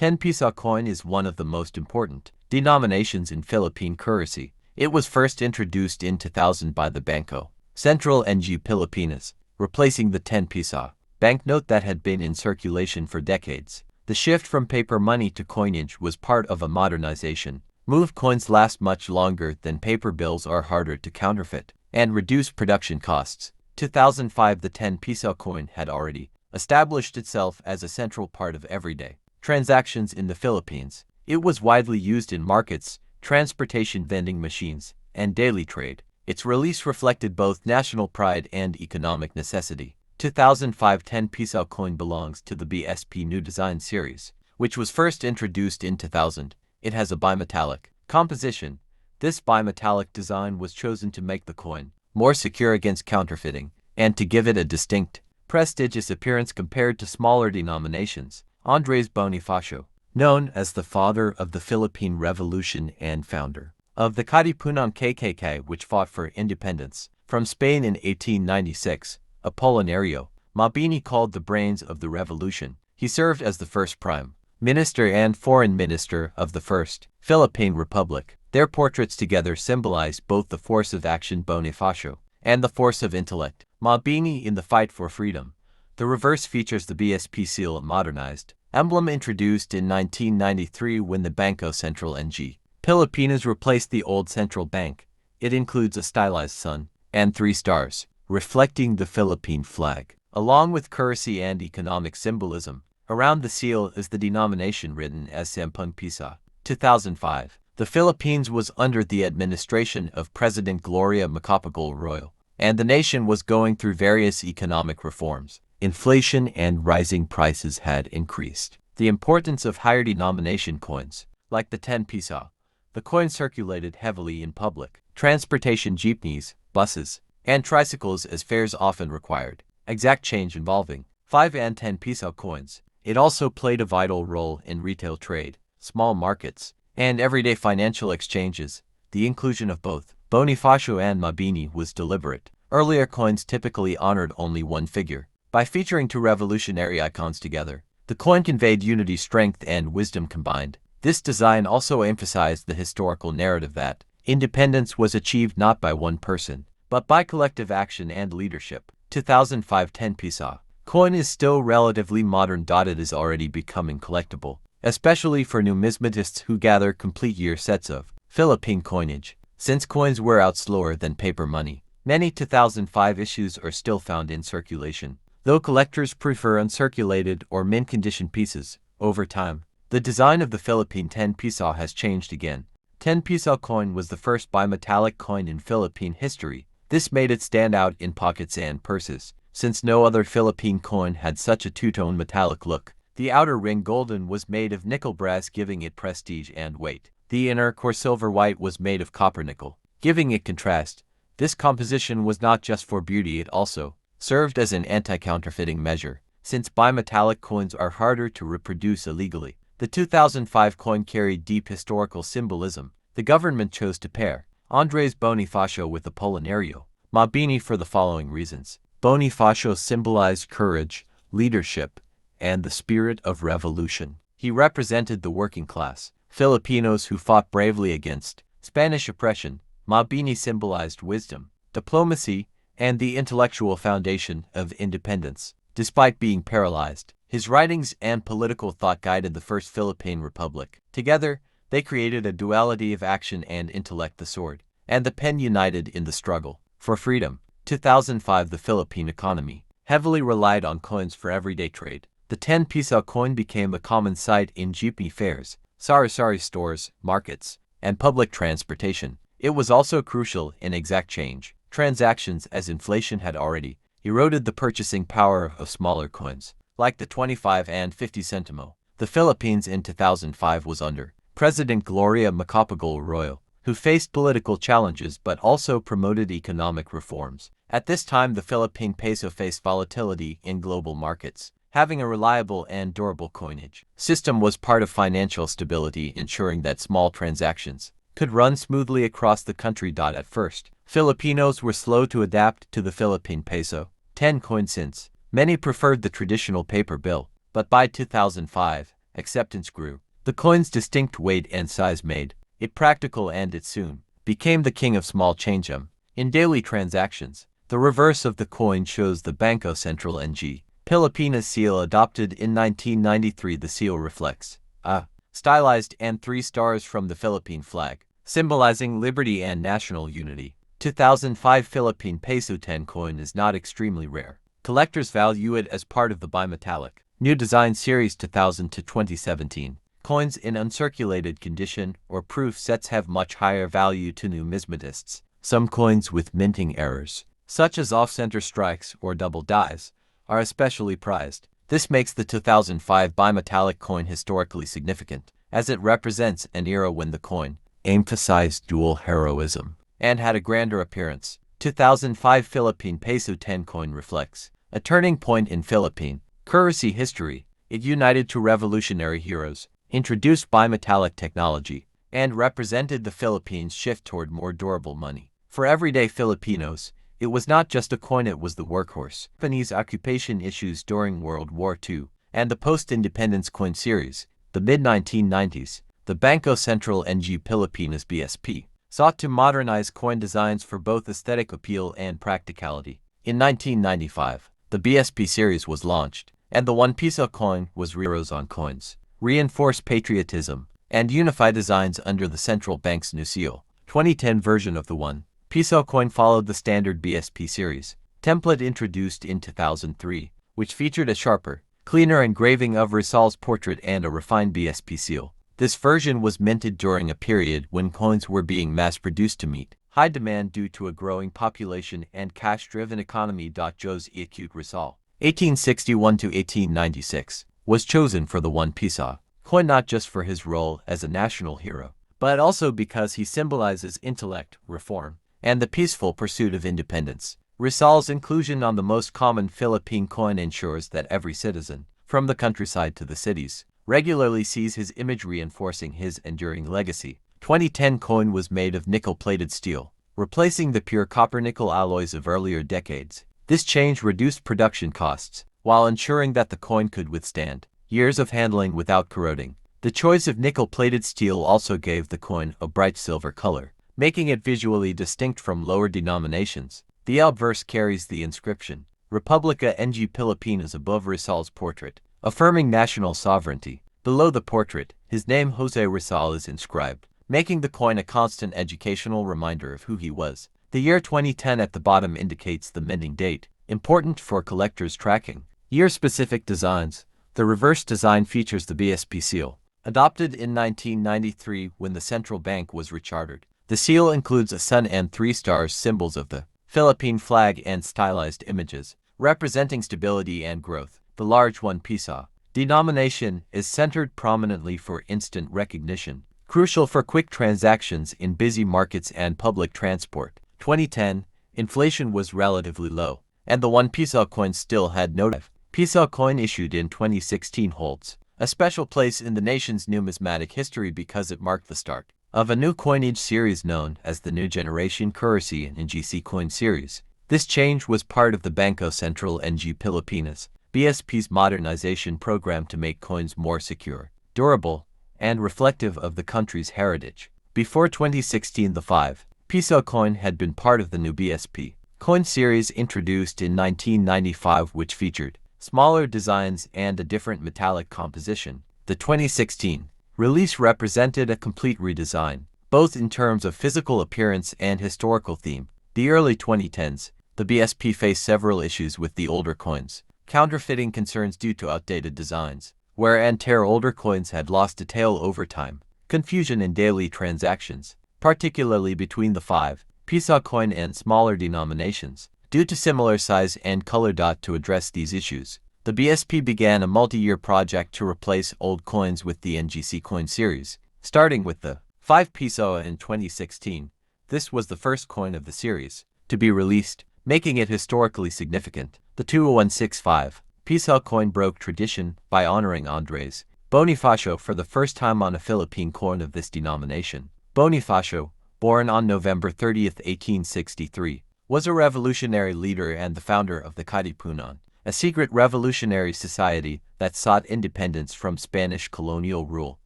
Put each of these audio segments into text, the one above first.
10 peso coin is one of the most important denominations in Philippine currency. It was first introduced in 2000 by the Banco Central ng Pilipinas, replacing the 10 peso banknote that had been in circulation for decades. The shift from paper money to coinage was part of a modernization move. Coins last much longer than paper bills, are harder to counterfeit, and reduce production costs. 2005, the 10 peso coin had already established itself as a central part of everyday transactions in the Philippines. It was widely used in markets, transportation, vending machines, and daily trade. Its release reflected both national pride and economic necessity. 2005 10 peso coin belongs to the BSP New Design series, which was first introduced in 2000. It has a bimetallic composition. This bimetallic design was chosen to make the coin more secure against counterfeiting and to give it a distinct, prestigious appearance compared to smaller denominations. Andrés Bonifacio, known as the father of the Philippine Revolution and founder of the Katipunan KKK, which fought for independence from Spain in 1896, Apolinario, Mabini, called the brains of the revolution. He served as the first prime minister and foreign minister of the First Philippine Republic. Their portraits together symbolize both the force of action, Bonifacio, and the force of intellect, Mabini, in the fight for freedom. The reverse features the BSP seal, a modernized emblem introduced in 1993 when the Banco Central ng Pilipinas replaced the old central bank. It includes a stylized sun and 3 stars, reflecting the Philippine flag, along with currency and economic symbolism. Around the seal is the denomination written as 10 peso. 2005. The Philippines was under the administration of President Gloria Macapagal Arroyo, and the nation was going through various economic reforms. Inflation and rising prices had increased the importance of higher denomination coins, like the 10 peso. The coin circulated heavily in public transportation, jeepneys, buses, and tricycles, as fares often required exact change involving 5 and 10 peso coins. It also played a vital role in retail trade, small markets, and everyday financial exchanges. The inclusion of both Bonifacio and Mabini was deliberate. Earlier coins typically honored only one figure. By featuring 2 revolutionary icons together, the coin conveyed unity, strength, and wisdom combined. This design also emphasized the historical narrative that independence was achieved not by one person, but by collective action and leadership. 2005 10 peso coin is still relatively modern. It is already becoming collectible, especially for numismatists who gather complete year sets of Philippine coinage. Since coins wear out slower than paper money, many 2005 issues are still found in circulation, though collectors prefer uncirculated or mint-condition pieces. Over time, the design of the Philippine 10 peso has changed again. 10 peso coin was the first bimetallic coin in Philippine history. This made it stand out in pockets and purses, since no other Philippine coin had such a two-tone metallic look. The outer ring golden was made of nickel brass, giving it prestige and weight. The inner core silver white was made of copper nickel, giving it contrast. This composition was not just for beauty, it also served as an anti-counterfeiting measure, since bimetallic coins are harder to reproduce illegally. The 2005 coin carried deep historical symbolism. The government chose to pair Andrés Bonifacio with Apolinario Mabini for the following reasons. Bonifacio symbolized courage, leadership, and the spirit of revolution. He represented the working class Filipinos who fought bravely against Spanish oppression. Mabini symbolized wisdom, diplomacy, and the intellectual foundation of independence. Despite being paralyzed, his writings and political thought guided the First Philippine Republic. Together, they created a duality of action and intellect. The sword and the pen united in the struggle for freedom. 2005 The Philippine economy heavily relied on coins for everyday trade. The 10 peso coin became a common sight in jeepney fares, sari-sari stores, markets, and public transportation. It was also crucial in exact change transactions, as inflation had already eroded the purchasing power of smaller coins, like the 25 and 50 centimo. The Philippines in 2005 was under President Gloria Macapagal Arroyo, who faced political challenges but also promoted economic reforms. At this time, the Philippine peso faced volatility in global markets. Having a reliable and durable coinage system was part of financial stability, ensuring that small transactions could run smoothly across the country. At first, Filipinos were slow to adapt to the Philippine peso 10 coin since many preferred the traditional paper bill, but by 2005, acceptance grew. The coin's distinct weight and size made it practical, and it soon became the king of small change in daily transactions. The reverse of the coin shows the Bangko Sentral ng Pilipinas seal adopted in 1993. The seal reflects a stylized and 3 stars from the Philippine flag, symbolizing liberty and national unity. 2005 Philippine Peso 10 coin is not extremely rare. Collectors value it as part of the bimetallic new design series 2000 to 2017. Coins in uncirculated condition or proof sets have much higher value to numismatists. Some coins with minting errors, such as off-center strikes or double dies, are especially prized. This makes the 2005 bimetallic coin historically significant, as it represents an era when the coin emphasized dual heroism and had a grander appearance. 2005 Philippine Peso 10 coin reflects a turning point in Philippine currency history. It united two revolutionary heroes, introduced bimetallic technology, and represented the Philippines' shift toward more durable money. For everyday Filipinos, it was not just a coin, it was the workhorse. Japanese occupation issues during World War II and the post-independence coin series, the mid-1990s, the Bangko Sentral ng Pilipinas (BSP) sought to modernize coin designs for both aesthetic appeal and practicality. In 1995, the BSP series was launched, and the 1 Piso coin was heroes on coins, reinforced patriotism, and unified designs under the central bank's new seal. 2010 version of the 1 Piso coin followed the standard BSP series template introduced in 2003, which featured a sharper, cleaner engraving of Rizal's portrait and a refined BSP seal. This version was minted during a period when coins were being mass-produced to meet high demand due to a growing population and cash-driven economy. José Rizal, 1861 to 1896, was chosen for the 1 Piso coin not just for his role as a national hero, but also because he symbolizes intellect, reform, and the peaceful pursuit of independence. Rizal's inclusion on the most common Philippine coin ensures that every citizen, from the countryside to the cities, regularly sees his image, reinforcing his enduring legacy. 2010 coin was made of nickel-plated steel, replacing the pure copper-nickel alloys of earlier decades. This change reduced production costs, while ensuring that the coin could withstand years of handling without corroding. The choice of nickel-plated steel also gave the coin a bright silver color, making it visually distinct from lower denominations. The obverse carries the inscription, Republica ng Pilipinas, above Rizal's portrait, affirming national sovereignty. Below the portrait, his name José Rizal is inscribed, making the coin a constant educational reminder of who he was. The year 2010 at the bottom indicates the minting date, important for collectors tracking year-specific designs. The reverse design features the BSP seal, adopted in 1993 when the central bank was rechartered. The seal includes a sun and 3 stars, symbols of the Philippine flag, and stylized images, representing stability and growth. The large 1 Piso denomination is centered prominently for instant recognition, crucial for quick transactions in busy markets and public transport. 2010, inflation was relatively low, and the 1 Piso coin still had no Piso coin issued in 2016 holds a special place in the nation's numismatic history because it marked the start of a new coinage series known as the New Generation Currency and NGC coin series. This change was part of the Bangko Sentral ng Pilipinas (BSP's) modernization program to make coins more secure, durable, and reflective of the country's heritage. Before 2016, the 5 Piso coin had been part of the new BSP coin series introduced in 1995, which featured smaller designs and a different metallic composition. The 2016 release represented a complete redesign, both in terms of physical appearance and historical theme. The early 2010s, the BSP faced several issues with the older coins, counterfeiting concerns due to outdated designs, wear and tear. Older coins had lost detail over time, confusion in daily transactions, particularly between the 5 Piso coin and smaller denominations, due to similar size and color. To address these issues, the BSP began a multi-year project to replace old coins with the NGC coin series, starting with the 5 Piso in 2016. This was the first coin of the series to be released, making it historically significant. The 2165 Piso coin broke tradition by honoring Andrés Bonifacio for the first time on a Philippine coin of this denomination. Bonifacio, born on November 30, 1863, was a revolutionary leader and the founder of the Katipunan, a secret revolutionary society that sought independence from Spanish colonial rule.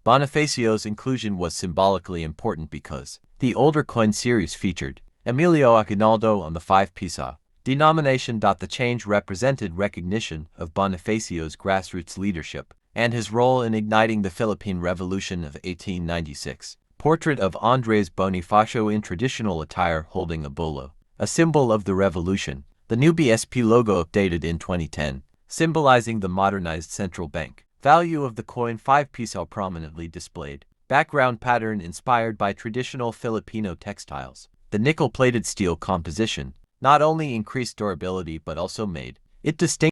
Bonifacio's inclusion was symbolically important because the older coin series featured Emilio Aguinaldo on the 5 piso denomination. The change represented recognition of Bonifacio's grassroots leadership and his role in igniting the Philippine Revolution of 1896. Portrait of Andrés Bonifacio in traditional attire holding a bolo, a symbol of the revolution. The new BSP logo updated in 2010, symbolizing the modernized central bank. Value of the coin 5 piso prominently displayed. Background pattern inspired by traditional Filipino textiles. The nickel-plated steel composition not only increased durability but also made it distinct